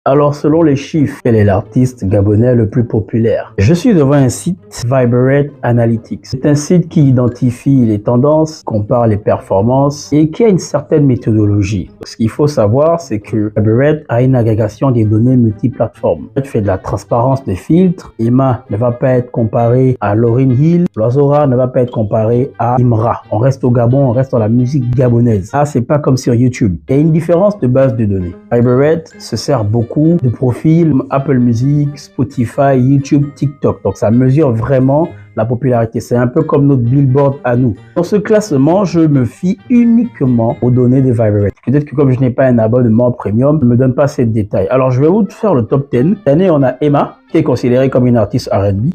Alors, selon les chiffres, quel est l'artiste gabonais le plus populaire? Je suis devant un site Viberate Analytics. C'est un site qui identifie les tendances, compare les performances et qui a une certaine méthodologie. Ce qu'il faut savoir, c'est que Viberate a une agrégation des données multiplateformes. Elle fait de la transparence des filtres. Emma ne va pas être comparé à Lauryn Hill. Loiseau ne va pas être comparé à Imra. On reste au Gabon, on reste dans la musique gabonaise. Ah, c'est pas comme sur YouTube. Il y a une différence de base de données. Viberate se sert beaucoup de profils Apple Music, Spotify, YouTube, TikTok. Donc ça mesure vraiment la popularité. C'est un peu comme notre Billboard à nous. Dans ce classement, je me fie uniquement aux données de Viberate. Peut-être que comme je n'ai pas un abonnement premium, je ne me donne pas ces détails. Alors je vais vous faire le top 10. Cette année, on a Emma, qui est considérée comme une artiste R&B,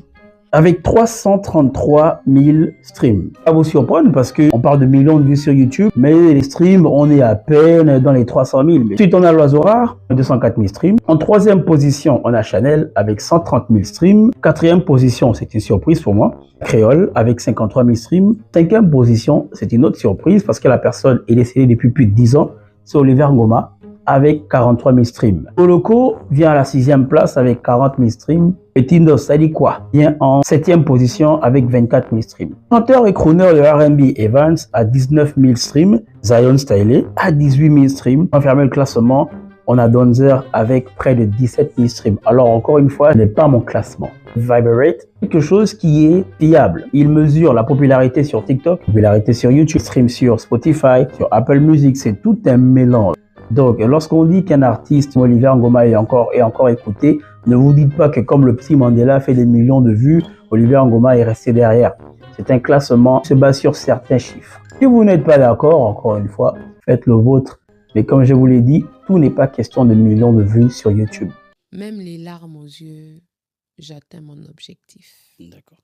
avec 333 000 streams. Ça va vous surprendre parce qu'on parle de millions de vues sur YouTube, mais les streams, on est à peine dans les 300 000. Ensuite, on a L'Oiseau Rare, 204 000 streams. En troisième position, on a Chanel avec 130 000 streams. Quatrième position, c'est une surprise pour moi, Créole avec 53 000 streams. Cinquième position, c'est une autre surprise parce que la personne est décédée depuis plus de 10 ans, c'est Oliver Ngoma avec 43 000 streams. Oloko vient à la 6e place avec 40 000 streams. Et Tindo Sadikwa vient en 7e position avec 24 000 streams. Chanteur et crooner de R&B Evans à 19 000 streams. Zion Styley à 18 000 streams. On ferme le classement. On a Donzer avec près de 17 000 streams. Alors encore une fois, ce n'est pas mon classement. Viberate, quelque chose qui est fiable. Il mesure la popularité sur TikTok, la popularité sur YouTube, stream sur Spotify, sur Apple Music. C'est tout un mélange. Donc, lorsqu'on dit qu'un artiste, Oliver Ngoma, est encore écouté, ne vous dites pas que comme le petit Mandela fait des millions de vues, Oliver Ngoma est resté derrière. C'est un classement qui se base sur certains chiffres. Si vous n'êtes pas d'accord, encore une fois, faites le vôtre. Mais comme je vous l'ai dit, tout n'est pas question de millions de vues sur YouTube. Même les larmes aux yeux, j'atteins mon objectif. D'accord.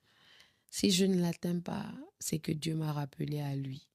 Si je ne l'atteins pas, c'est que Dieu m'a rappelé à lui.